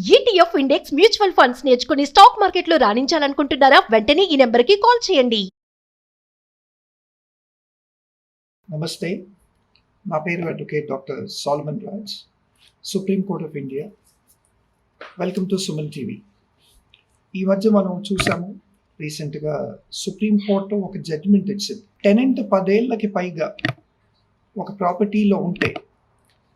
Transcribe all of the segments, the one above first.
ETF index mutual funds నేర్చుకుని stock మార్కెట్లో రాణించాలనుకుంటున్నారా? వెంటనే ఈ నెంబర్కి కాల్ చేయండి. నమస్తే, నా పేరు advocate doctor Salman Raj, supreme court of India. Welcome to Suman TV. ఈ మధ్య మనం చూసాము, రీసెంట్గా సుప్రీం కోర్టు ఒక జడ్జిమెంట్ ఇచ్చింది. టెనెంట్ 10 ఏళ్ళకి పైగా ఒక ప్రాపర్టీలో ఉంటే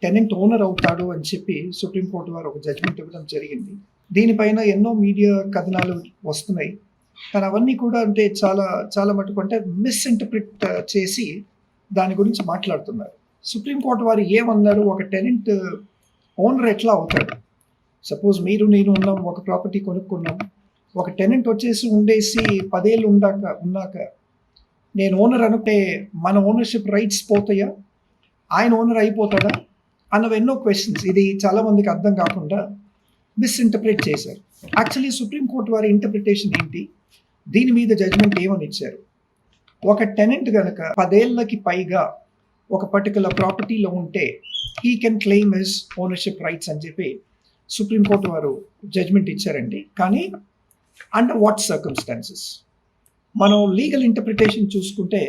టెనెంట్ ఓనర్ అవుతాడు అని చెప్పి సుప్రీంకోర్టు వారు ఒక జడ్జిమెంట్ ఇవ్వడం జరిగింది. దీనిపైన ఎన్నో మీడియా కథనాలు వస్తున్నాయి, కానీ అవన్నీ కూడా అంటే చాలా మటుకు అంటే మిస్ఇంటర్ప్రిట్ చేసి దాని గురించి మాట్లాడుతున్నారు. సుప్రీంకోర్టు వారు ఏమన్నారు, ఒక టెనెంట్ ఓనర్ ఎట్లా అవుతాడు? సపోజ్ మీరు నేను ఉన్నాం, ఒక ప్రాపర్టీ కొనుక్కున్నాం, ఒక టెనెంట్ వచ్చేసి ఉండేసి 10 ఏళ్ళు ఉన్నాక నేను ఓనర్ అనుకుంటే మన ఓనర్షిప్ రైట్స్ పోతాయా, ఆయన ఓనర్ అయిపోతాడా అన్నవి ఎన్నో క్వశ్చన్స్. ఇది చాలామందికి అర్థం కాకుండా మిస్ఇంటర్ప్రిట్ చేశారు. యాక్చువల్లీ సుప్రీంకోర్టు వారి ఇంటర్ప్రిటేషన్ ఏంటి, దీని మీద జడ్జ్మెంట్ ఏమని ఇచ్చారు? ఒక టెనెంట్ కనుక 10 ఏళ్ళకి పైగా ఒక పర్టికులర్ ప్రాపర్టీలో ఉంటే he can claim his ownership rights అని చెప్పి సుప్రీంకోర్టు వారు జడ్జ్మెంట్ ఇచ్చారండి. కానీ అండర్ వాట్ సర్కమ్స్టాన్సెస్? మనం లీగల్ ఇంటర్ప్రిటేషన్ చూసుకుంటే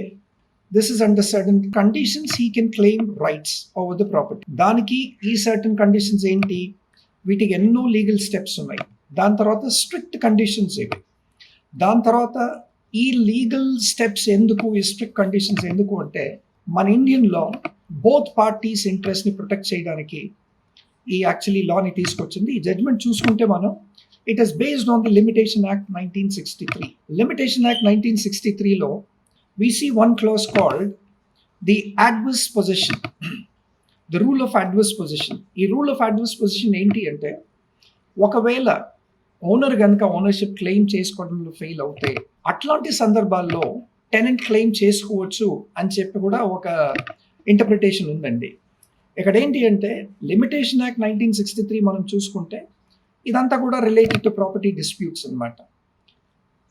this is under certain conditions he can claim rights over the property. దానికి ఈ సర్టన్ కండిషన్స్ ఏంటి, వీటికి ఎన్నో లీగల్ స్టెప్స్ ఉన్నాయి. దాని తర్వాత స్ట్రిక్ట్ కండిషన్స్ ఇవి. దాని తర్వాత ఈ లీగల్ స్టెప్స్ ఎందుకు, ఈ స్ట్రిక్ట్ కండిషన్స్ ఎందుకు అంటే మన ఇండియన్ లా బోత్ పార్టీస్ ఇంట్రెస్ట్ని ప్రొటెక్ట్ చేయడానికి ఈ యాక్చువల్లీ లాని తీసుకొచ్చింది. ఈ జడ్జ్మెంట్ చూసుకుంటే మనం it is based on the limitation act 1963. Limitation act 1963లో we see one clause called the adverse possession, the rule of adverse possession. ఈ రూల్ ఆఫ్ అడ్వర్స్ పొజిషన్ ఏంటి అంటే, ఒకవేళ ఓనర్ కనుక ఓనర్షిప్ క్లెయిమ్ చేసుకోవడంలో ఫెయిల్ అవుతే అట్లాంటి సందర్భాల్లో టెనెంట్ క్లెయిమ్ చేసుకోవచ్చు అని చెప్పి కూడా ఒక ఇంటర్ప్రిటేషన్ ఉందండి. ఇక్కడ ఏంటి అంటే లిమిటేషన్ యాక్ట్ 1963 మనం చూసుకుంటే ఇదంతా కూడా రిలేటెడ్ టు ప్రాపర్టీ డిస్ప్యూట్స్ అన్నమాట.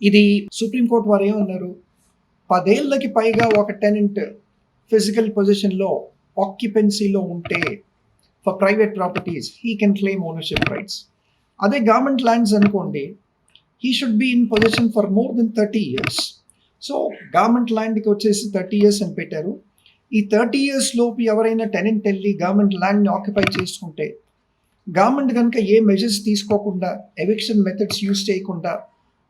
ఇది సుప్రీంకోర్టు వారు ఏమన్నారు, 10 ఏళ్ళకి పైగా ఒక టెనెంట్ ఫిజికల్ పొజిషన్లో ఆక్యుపెన్సీలో ఉంటే for private properties he can claim ownership rights. అదే గవర్నమెంట్ ల్యాండ్స్ అనుకోండి, he should be in possession for more than 30 years. So government ల్యాండ్కి వచ్చేసి 30 years అని పెట్టారు. ఈ 30 years లోపు ఎవరైనా టెనెంట్ వెళ్ళి గవర్నమెంట్ ల్యాండ్ని ఆక్యుపై చేసుకుంటే గవర్నమెంట్ కనుక ఏ మెజర్స్ తీసుకోకుండా, ఎవిక్షన్ మెథడ్స్ యూజ్ చేయకుండా,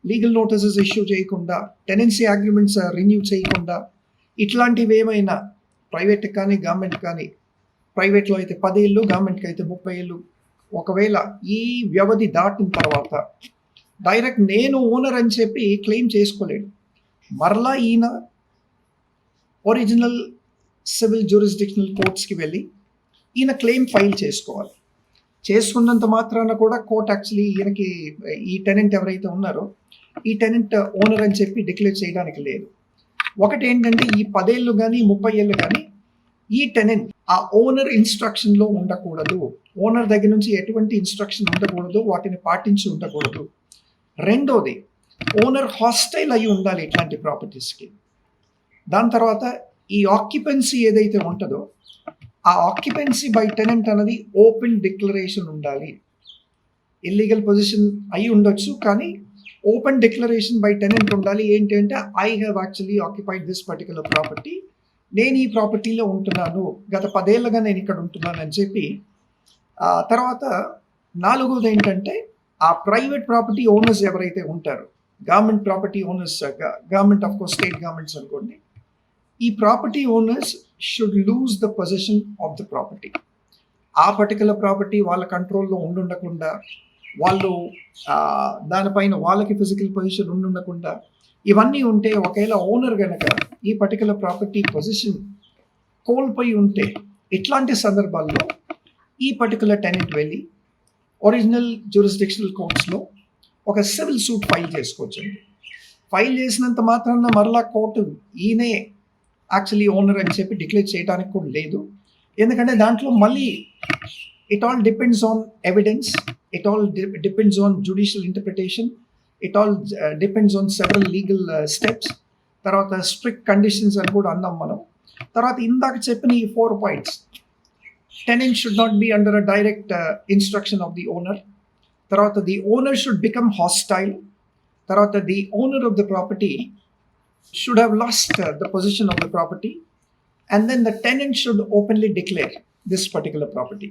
లీగల్ నోటీసెస్ ఇష్యూ చేయకుండా, టెనెన్సీ అగ్రిమెంట్స్ రిన్యూ చేయకుండా, ఇట్లాంటివి ఏమైనా ప్రైవేట్కి కానీ గవర్నమెంట్ కానీ, ప్రైవేట్లో అయితే 10 ఏళ్ళు, గవర్నమెంట్కి అయితే 30 ఏళ్ళు, ఒకవేళ ఈ వ్యవధి దాటిన తర్వాత డైరెక్ట్ నేను ఓనర్ అని చెప్పి క్లెయిమ్ చేసుకోలేడు. మరలా ఈయన ఒరిజినల్ సివిల్ జ్యూరిస్డిక్షనల్ కోర్ట్స్కి వెళ్ళి ఈయన క్లెయిమ్ ఫైల్ చేసుకోవాలి. చేసుకున్నంత మాత్రాన కూడా కోర్ట్ యాక్చువల్లీ ఈయనకి ఈ టెనెంట్ ఎవరైతే ఉన్నారో ఈ టెనెంట్ ఓనర్ అని చెప్పి డిక్లేర్ చేయడానికి లేదు. ఒకటి ఏంటంటే, ఈ 10 ఏళ్ళు కానీ 30 ఏళ్ళు కానీ ఈ టెనెంట్ ఆ ఓనర్ ఇన్స్ట్రక్షన్లో ఉండకూడదు. ఓనర్ దగ్గర నుంచి ఎటువంటి ఇన్స్ట్రక్షన్ ఉండకూడదు, వాటిని పాటించి ఉండకూడదు. రెండోది, ఓనర్ హాస్టైల్ అయి ఉండాలి ఇట్లాంటి ప్రాపర్టీస్కి. దాని తర్వాత ఈ ఆక్యుపెన్సీ ఏదైతే ఉంటుందో ఆ ఆక్యుపెన్సీ బై టెనెంట్ అనేది ఓపెన్ డిక్లరేషన్ ఉండాలి. ఇల్లీగల్ పొజిషన్ అయి ఉండొచ్చు, కానీ ఓపెన్ డిక్లరేషన్ బై టెనెంట్ ఉండాలి. ఏంటి అంటే, I have actually occupied this particular property, నేను ఈ ప్రాపర్టీలో ఉంటున్నాను, గత 10 ఏళ్ళుగా నేను ఇక్కడ ఉంటున్నాను అని చెప్పి. తర్వాత 4వది ఏంటంటే, ఆ ప్రైవేట్ ప్రాపర్టీ ఓనర్స్ ఎవరైతే ఉంటారో, government property owners, government of course state governments అనుకోండి, ఈ property owners should lose the possession of the property. ఆ పర్టికులర్ ప్రాపర్టీ వాళ్ళ కంట్రోల్లో ఉండకుండా, వాళ్ళు దానిపైన వాళ్ళకి ఫిజికల్ పొజిషన్ ఉండకుండా, ఇవన్నీ ఉంటే ఒకవేళ ఓనర్ కనుక ఈ పర్టికులర్ ప్రాపర్టీ పొజిషన్ కోల్పోయి ఉంటే ఇట్లాంటి సందర్భాల్లో ఈ పర్టికులర్ టెనెంట్ వెళ్ళి ఒరిజినల్ జ్యూరిస్డిక్షనల్ కోర్ట్స్లో ఒక సివిల్ సూట్ ఫైల్ చేసుకోవచ్చండి. ఫైల్ చేసినంత మాత్రాన మరలా కోర్టు ఈయనే యాక్చువల్లీ ఓనర్ అని చెప్పి డిక్లేర్ చేయడానికి కూడా లేదు. ఎందుకంటే దాంట్లో మళ్ళీ it all depends on evidence, it all depends on judicial interpretation, it all depends on several legal steps. తర్వాత స్ట్రిక్ట్ కండిషన్స్ అని కూడా అన్నాం మనం. తర్వాత ఇందాక చెప్పిన ఈ 4 points, tenant should not be under a direct instruction of the owner. తర్వాత the owner should become hostile, తర్వాత the owner of the property should have lost the possession of the property, and then the tenant should openly declare this particular property.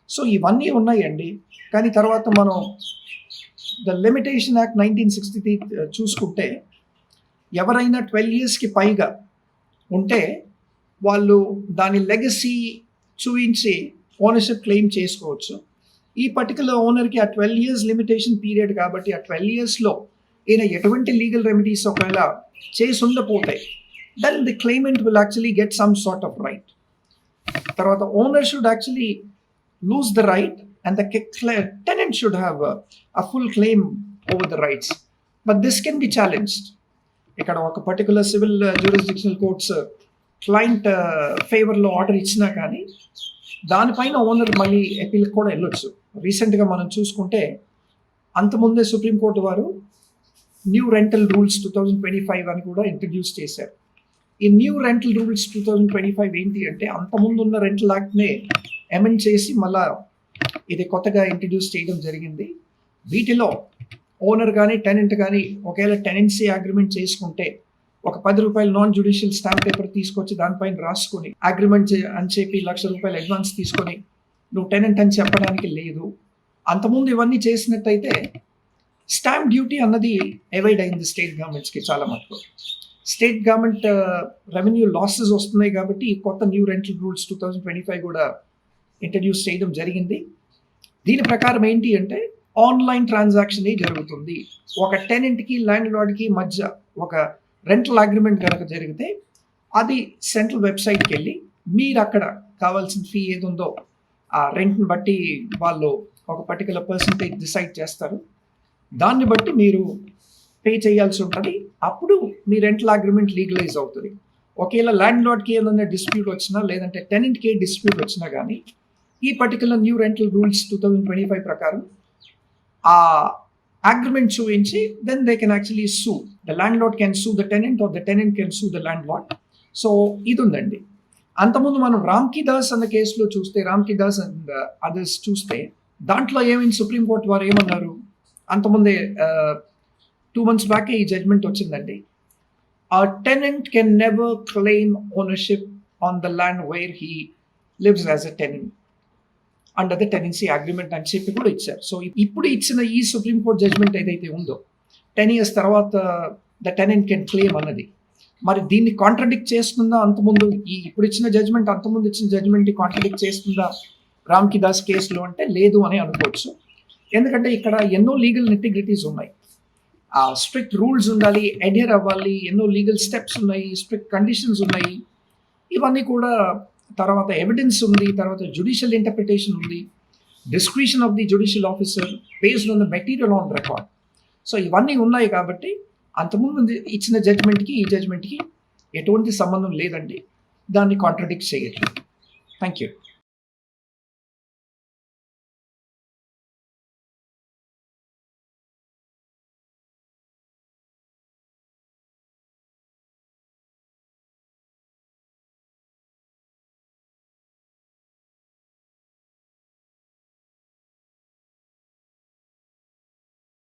So ఇవన్నీ ఉన్నాయండి. కానీ తర్వాత మనం the limitation act 1963 చూసుకుంటే ఎవరైనా 12 yearsకి పైగా ఉంటే వాళ్ళు దాని లెగసీ చూపించి ఓనర్షిప్ క్లెయిమ్ చేసుకోవచ్చు. ఈ పర్టికులర్ ఓనర్కి ఆ 12 years లిమిటేషన్ పీరియడ్ కాబట్టి ఆ 12 yearsలో ఈయన ఎటువంటి లీగల్ రెమెడీస్ ఒకవేళ చేసి ఉండపోతే then the claimant will actually get some sort of right. తర్వాత owner should actually lose the right and the tenant should have a full claim over the rights. But this can be challenged. ఇక్కడ ఒక particular civil jurisdictional courts client ఫేవర్లో order ఇచ్చినా కానీ దానిపైన owner మళ్ళీ అపీల్కి కూడా వెళ్ళొచ్చు. రీసెంట్గా మనం చూసుకుంటే అంతకుముందే సుప్రీంకోర్టు వారు న్యూ రెంటల్ రూల్స్ 2025 అని కూడా ఇంట్రడ్యూస్ చేశారు. ఈ న్యూ రెంటల్ రూల్స్ 2025 ఏంటి అంటే అంతకుముందు ఉన్న రెంటల్ యాక్ట్నే అమెండ్ చేసి మళ్ళా ఇది కొత్తగా ఇంట్రడ్యూస్ చేయడం జరిగింది. వీటిలో ఓనర్ కానీ టెనెంట్ కానీ ఒకవేళ టెనెన్సీ అగ్రిమెంట్ చేసుకుంటే ఒక ₹10 నాన్ జ్యుడిషియల్ స్టాంప్ పేపర్ తీసుకొచ్చి దానిపైన రాసుకొని అగ్రిమెంట్ అని చెప్పి ₹1,00,000 అడ్వాన్స్ తీసుకొని నువ్వు టెనెంట్ అని చెప్పడానికి లేదు. అంతకుముందు ఇవన్నీ చేసినట్టయితే స్టాంప్ డ్యూటీ అన్నది అవాయిడ్ అయింది స్టేట్ గవర్నమెంట్స్కి చాలా మటుకు. స్టేట్ గవర్నమెంట్ రెవెన్యూ లాసెస్ వస్తున్నాయి కాబట్టి ఈ కొత్త న్యూ రెంటల్ రూల్స్ 2025 కూడా ఇంట్రడ్యూస్ చేయడం జరిగింది. దీని ప్రకారం ఏంటి అంటే ఆన్లైన్ ట్రాన్సాక్షన్ జరుగుతుంది. ఒక టెనెంట్కి ల్యాండ్ లార్డ్కి మధ్య ఒక రెంటల్ అగ్రిమెంట్ కనుక జరిగితే అది సెంట్రల్ వెబ్సైట్కి వెళ్ళి మీరు అక్కడ కావాల్సిన ఫీ ఏది ఉందో ఆ రెంట్ని బట్టి వాళ్ళు ఒక పర్టికులర్ పర్సంటేజ్ డిసైడ్ చేస్తారు. దాన్ని బట్టి మీరు పే చేయాల్సి ఉంటుంది. అప్పుడు మీ రెంటల్ అగ్రిమెంట్ లీగలైజ్ అవుతుంది. ఒకవేళ ల్యాండ్ లార్డ్కి ఏదైనా డిస్ప్యూట్ వచ్చినా లేదంటే టెనెంట్కి డిస్ప్యూట్ వచ్చినా కానీ ఈ పర్టికులర్ న్యూ రెంటల్ రూల్స్ 2025 ప్రకారం ఆ అగ్రిమెంట్ చూపించి then they can actually sue the landlord can sue the tenant or the tenant can sue the landlord. So ఇది ఉందండి. అంతకుముందు మనం రామ్కి దాస్ అన్న కేసులో చూస్తే రామ్కి దాస్ అండ్ అదర్స్ చూస్తే దాంట్లో ఏమైంది సుప్రీంకోర్టు వారు ఏమన్నారు అంతకుముందే 2 months బ్యాక్ ఈ జడ్జ్మెంట్ వచ్చిందండి. A tenant can never claim ownership on the land where he lives as a tenant under the tenancy agreement అని చెప్పి కూడా ఇచ్చారు. సో ఇప్పుడు ఇచ్చిన ఈ సుప్రీం కోర్ట్ జడ్జ్మెంట్ ఏదైతే ఉందో 10 years తర్వాత ద టెనెంట్ కెన్ క్లెయిమ్ అన్నది మరి దీన్ని కాంట్రడిక్ట్ చేస్తుందా అంతకుముందు ఇప్పుడు ఇచ్చిన జడ్జ్మెంట్ అంతకుముందు ఇచ్చిన జడ్జ్మెంట్ని కాంట్రడిక్ట్ చేస్తుందా రామ్కి దాస్ కేసులో అంటే లేదు అని అనుకోవచ్చు. ఎందుకంటే ఇక్కడ ఎన్నో లీగల్ నెటిగ్రిటీస్ ఉన్నాయి. స్ట్రిక్ట్ రూల్స్ ఉండాలి, అడ్హెర్ అవ్వాలి, ఎన్నో లీగల్ స్టెప్స్ ఉన్నాయి, స్ట్రిక్ట్ కండిషన్స్ ఉన్నాయి. ఇవన్నీ కూడా తర్వాత ఎవిడెన్స్ ఉంది, తర్వాత జ్యుడిషియల్ ఇంటర్ప్రిటేషన్ ఉంది, discretion of the judicial officer based on the material on record. So ఇవన్నీ ఉన్నాయి కాబట్టి అంతకుముందు ఇచ్చిన జడ్జ్మెంట్కి ఈ జడ్జ్మెంట్కి ఎటువంటి సంబంధం లేదండి. దాన్ని కాంట్రడిక్ట్ చేయట్లేదు. Thank you.